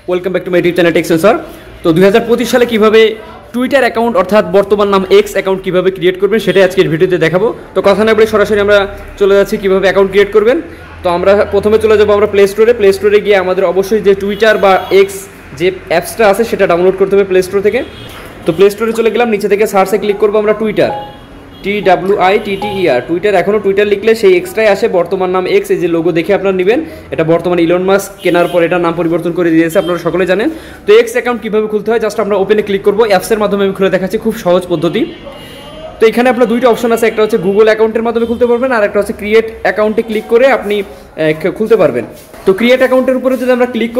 Welcome back to my YouTube channel Tech Sensor. তো 2025 সালে কিভাবে টুইটার অ্যাকাউন্ট অর্থাৎ বর্তমান নাম এক্স অ্যাকাউন্ট কিভাবে ক্রিয়েট করবেন সেটাই আজকের ভিডিওতে দেখাবো। তো কথা না বলে সরাসরি আমরা চলে যাচ্ছি কিভাবে অ্যাকাউন্ট ক্রিয়েট করবেন। তো আমরা প্রথমে চলে যাবো আমরা প্লে স্টোরে গিয়ে আমাদের অবশ্যই যে টুইটার বা এক্স যে অ্যাপসটা আছে সেটা ডাউনলোড করতে হবে প্লে স্টোর থেকে। তো প্লে স্টোরে চলে গেলাম, নিচে থেকে সার্চে ক্লিক করবো আমরা টুইটার, TWITTER টুইটার। এখনও টুইটার লিখলে সেই এক্সট্রাই আসে, বর্তমান নাম এক্স, এই যে লোগো দেখে আপনারা নেবেন। এটা বর্তমানে ইলন মাস্ক কেনার পর এটা নাম পরিবর্তন করে দিয়েছে, আপনারা সকলে জানেন। তো এক্স অ্যাকাউন্ট কীভাবে খুলতে হয় জাস্ট আমরা ওপেনে ক্লিক করবো, অ্যাপসের মাধ্যমে আমি খুলে দেখাচ্ছি, খুব সহজ পদ্ধতি। তো এখানে আপনার দুইটা অপশন আছে, একটা হচ্ছে গুগল অ্যাকাউন্টের মাধ্যমে খুলতে পারবেন, আর একটা হচ্ছে ক্রিয়েট অ্যাকাউন্টে ক্লিক করে আপনি খুলতে পারবেন। তো ক্রিয়েট অ্যাকাউন্টের উপরে যদি আমরা ক্লিক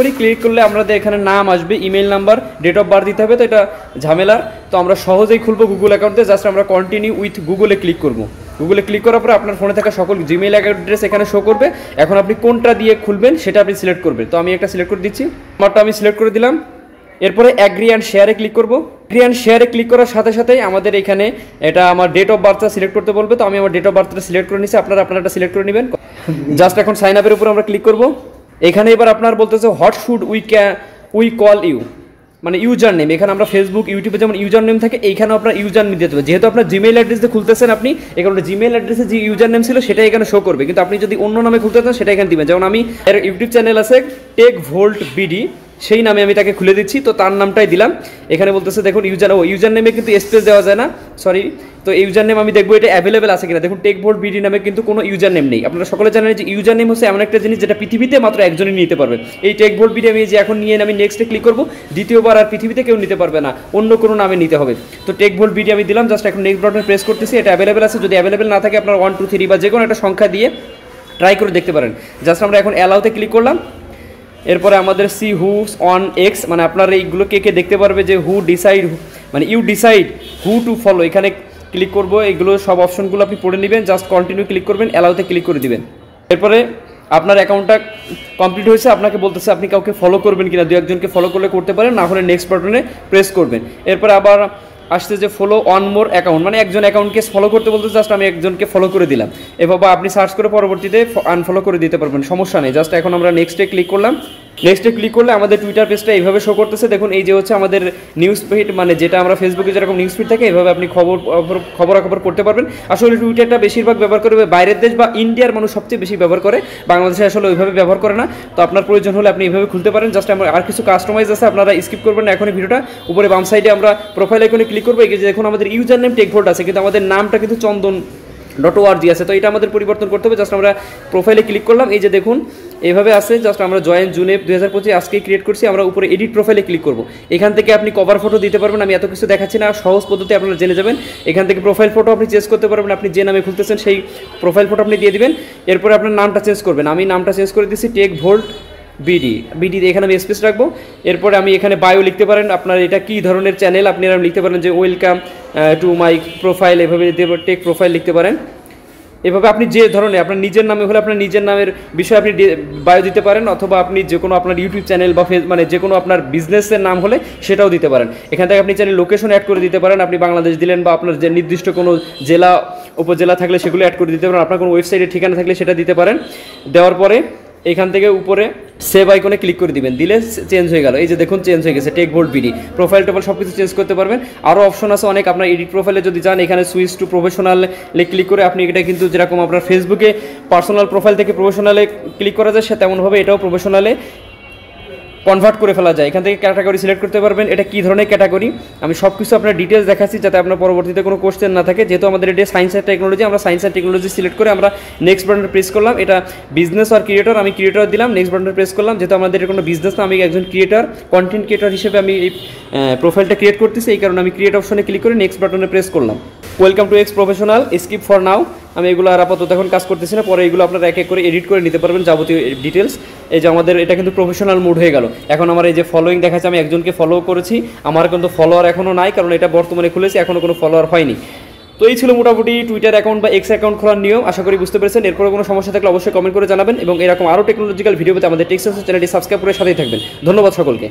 করলে আমাদের এখানে নাম আসবে, email number, date of birth দিতে হবে। তো এটা ঝামেলার, তো আমরা সহজেই খুলবো গুগল অ্যাকাউন্টে। জাস্ট আমরা কন্টিনিউ উইথ গুগলে ক্লিক করবো। গুগলে ক্লিক করার পরে আপনার ফোনে থাকা সকল জিমেইল অ্যাড্রেস এখানে শো করবে। এখন আপনি কোনটা দিয়ে খুলবেন সেটা আপনি সিলেক্ট করবেন। তো আমি একটা সিলেক্ট করে দিচ্ছি, আমারটা আমি সিলেক্ট করে দিলাম। এরপরে অ্যাগ্রি অ্যান্ড শেয়ারে ক্লিক করবো। অ্যাগ্রি অ্যান্ড শেয়ারে ক্লিক করার সাথে সাথেই আমাদের এখানে এটা আমার ডেট অফ বার্থটা সিলেক্ট করতে বলবে। তো আমি আমার ডেট অফ বার্থটা সিলেক্ট করে নিচ্ছি, আপনারা এটা সিলেক্ট করে নেবেন। জাস্ট এখন সাইন আপের উপর আমরা ক্লিক করবো। এখানে এবার আপনার বলতেছে what should we call you, মানে ইউজার নেম। এখানে আমরা ফেসবুক, ইউটিউবে যেমন ইউজার নেম থাকে, এইখানেও আপনার ইউজার নেম দিতে হবে। যেহেতু আপনার জিমেইল অ্যাড্রেস দিয়ে খুলতেছেন আপনি, এখানে জিমেইল অ্যাড্রেসে যে ইউজার নেম ছিল সেটা এখানে শো করবে, কিন্তু আপনি যদি অন্য নামে খুলতে চান সেটা এখানে দিবেন। যেমন আমি এর ইউটিউব চ্যানেল আছে টেক ভোল্ট বিডি, সেই নামে আমি তাকে খুলে দিচ্ছি। তো তার নামটাই দিলাম। এখানে বলতেছে দেখুন ইউজার নেমে কিন্তু স্পেস দেওয়া যায় না, সরি। তো ইউজার নেম আমি দেখবো এটা অ্যাভেলেবেল আছে কিনা। দেখুন টেক ভোল্ট বিডি নামে কিন্তু কোনো ইউজার নেম নেই। আপনারা সকলে জানেন যে ইউজার নেম হচ্ছে এমন একটা জিনিস যেটা পৃথিবীতে মাত্র একজনই নিতে পারবে। এই টেক ভোল্ট বিডি আমি যে এখন নিয়ে আমি নেক্সটে ক্লিক করবো, দ্বিতীয়বার আর পৃথিবীতে কেউ নিতে পারবে না, অন্য কোনো নামে নিতে হবে। তো টেক ভোল্ট বিডি আমি দিলাম, জাস্ট এখন নেক্সট বাটনে প্রেস করতেছি। এটা অ্যাভেলেবেল আছে, যদি অ্যাভেলেবেল না থাকে আপনার 1 2 3 বা যে কোনো একটা সংখ্যা দিয়ে ট্রাই করে দেখতে পারেন। জাস্ট আমরা এখন অ্যালাউতে ক্লিক করলাম। এরপরে আমাদের সি হুস অন এক্স, মানে আপনারা এইগুলো কে দেখতে পারবে যে you decide who to follow, এখানে ক্লিক করবো। এগুলো সব অপশনগুলো আপনি পড়ে নেবেন, জাস্ট কন্টিনিউ ক্লিক করবেন, অ্যালাউতে ক্লিক করে দিবেন। এরপরে আপনার অ্যাকাউন্টটা কমপ্লিট হয়েছে, আপনাকে বলতেছে আপনি কাউকে ফলো করবেন কিনা, দু একজনকে ফলো করতে পারেন, না হলে নেক্সট বাটনে প্রেস করবেন। এরপরে আবার আসছে যে ফলো অন মোর অ্যাকাউন্ট, মানে একজন অ্যাকাউন্টকে ফলো করতে বলতে জাস্ট আমি একজনকে ফলো করে দিলাম। এভাবে আপনি সার্চ করে পরবর্তীতে আনফলো করে দিতে পারবেন, সমস্যা নেই। জাস্ট এখন আমরা নেক্সটে ক্লিক করলাম। নেক্সটে ক্লিক করলে আমাদের টুইটার পেজটা এইভাবে শো করতেছে। দেখুন এই যে হচ্ছে আমাদের নিউজ ফিড, মানে যেটা আমরা ফেসবুকে যেরকম নিউজ ফিড থাকে, এইভাবে আপনি খবরাখবর করতে পারবেন। আসলে টুইটারটা বেশিরভাগ ব্যবহার করে বাইরের দেশ বা ইন্ডিয়ার মানুষ সবচেয়ে বেশি ব্যবহার করে, বাংলাদেশে আসলে ওইভাবে ব্যবহার করে না। তো আপনার প্রয়োজন হলে আপনি এইভাবে খুলতে পারেন। জাস্ট আমার আর কিছু কাস্টমাইজ আছে, আপনারা স্কিপ করবেন না এখনই ভিডিওটা। উপরে বাম সাইডে আমরা প্রোফাইল আইকনে ক্লিক করবো। এই যে দেখুন আমাদের ইউজার নেম টেক ভোল্ট আছে, কিন্তু আমাদের নামটা কিন্তু চন্দন.org আছে। তো এটা আমাদের পরিবর্তন করতে হবে। জাস্ট আমরা প্রোফাইলে ক্লিক করলাম, এই যে দেখুন এইভাবে আছে। জাস্ট আমরা জয়েন জুনে 2025 আজকে ক্রিয়েট করছি। আমরা উপরে এডিট প্রোফাইলে ক্লিক করব। এখান থেকে আপনি কভার ফটো দিতে পারবেন, আমি এত কিছু দেখাচ্ছি না, সহজ পদ্ধতি আপনারা জেনে যাবেন। এখান থেকে প্রোফাইল ফটো আপনি চেঞ্জ করতে পারবেন, আপনি যে নামে খুলতেছেন সেই প্রোফাইল ফটো আপনি দিয়ে দিবেন। এরপরে আপনার নামটা চেঞ্জ করবেন, আমি নামটা চেঞ্জ করে দিচ্ছি টেক ভোল্ট বিডি, এখানে আমি স্পেস রাখবো। এরপরে আমি এখানে বায়ো লিখতে পারেন, আপনার এটা কী ধরনের চ্যানেল আপনারা লিখতে পারেন যে ওয়েলকাম টু মাই প্রোফাইল, এভাবে টেক প্রোফাইল লিখতে পারেন। এভাবে আপনি যে ধরনের আপনার নিজের নামে হলে আপনার নিজের নামের বিষয়ে আপনি বায়ো দিতে পারেন, অথবা আপনি যে কোনো আপনার ইউটিউব চ্যানেল বা মানে যে কোনো আপনার বিজনেসের নাম হলে সেটাও দিতে পারেন। এখান থেকে আপনি চ্যানেল লোকেশন অ্যাড করে দিতে পারেন, আপনি বাংলাদেশ দিলেন, বা আপনার যে নির্দিষ্ট কোনো জেলা উপজেলা থাকলে সেগুলো অ্যাড করে দিতে পারেন, আপনার কোনো ওয়েবসাইটের ঠিকানা থাকলে সেটা দিতে পারেন। দেওয়ার পরে এখান থেকে উপরে সেভ আইকনে ক্লিক করে দিবেন, দিলে চেঞ্জ হয়ে গেল। এই যে দেখুন চেঞ্জ হয়ে গেছে টেক ভোল্ট বিডি। প্রোফাইল টোফাইল সব কিছু চেঞ্জ করতে পারবেন। আরও অপশন আছে অনেক, আপনার এডিট প্রোফাইলে যদি যান এখানে সুইচ টু প্রফেশনালে ক্লিক করে আপনি এটা কিন্তু যেরকম আপনার ফেসবুকে পার্সোনাল প্রোফাইল থেকে প্রফেশনালে ক্লিক করা যায়, সে তেমনভাবে এটাও প্রফেশনালে কনভার্ট করে ফেলা যায়। এখান থেকে ক্যাটাগরি সিলেক্ট করতে পারবেন, এটা কী ধরনের ক্যাটাগরি আমি সব কিছু আপনার ডিটেলস দেখাচ্ছি, যাতে আপনার পরবর্তীতে কোনো কোশ্চেন না থাকে। যেহেতু আমাদের এটা সায়েন্স অ্যান্ড টেকনোলজি, আমরা সায়েন্স অ্যান্ড টেকনোলজি সিলেক্ট করে আমরা নেক্সট বাটনে প্রেস করলাম। এটা বিজনেস আর ক্রিয়েটর, আমি ক্রিয়েটর দিলাম, নেক্সট বাটনে প্রেস করলাম। যেহেতু আমাদের এটা কোনো বিজনেস না, আমি একজন ক্রিয়েটর, কন্টেন্ট ক্রিয়েটর হিসেবে আমি এই প্রোফাইলটা ক্রিয়েট করতেছি, এই কারণে আমি ক্রিয়েট অপশনে ক্লিক করে নেক্সট বাটনে প্রেস করলাম। Welcome to x professional, skip for now. আমি এগুলো আর আপাতত এখন কাজ করতেছি না, পরে এগুলো আপনারা এক এক করে এডিট করে নিতে পারবেন যাবতীয় ডিটেলস। এই যে আমাদের এটা কিন্তু প্রফেশনাল মুড হয়ে গেল। এখন আমার এই যে ফলোয়িং দেখাচ্ছে, আমি একজনকে ফলো করেছি, আমার কিন্তু ফলোয়ার এখনও নাই, কারণ এটা বর্তমানে খুলেছি, এখনও কোনো ফলোয়ার হয়নি। তো এই ছিল মোটামুটি টুইটার অ্যাকাউন্ট বা এক্স অ্যাকাউন্ট খোলার নিয়ম। আশা করি বুঝতে পেরেছেন। এরপরে কোনো সমস্যা থাকলে অবশ্যই কমেন্ট করে জানাবেন, এবং এরকম আরও টেকনোলজিক্যাল ভিডিও পেতে আমাদের টেক সেন্সর চ্যানেলটি সাবস্ক্রাইব করে সাথেই থাকবেন। ধন্যবাদ সকলকে।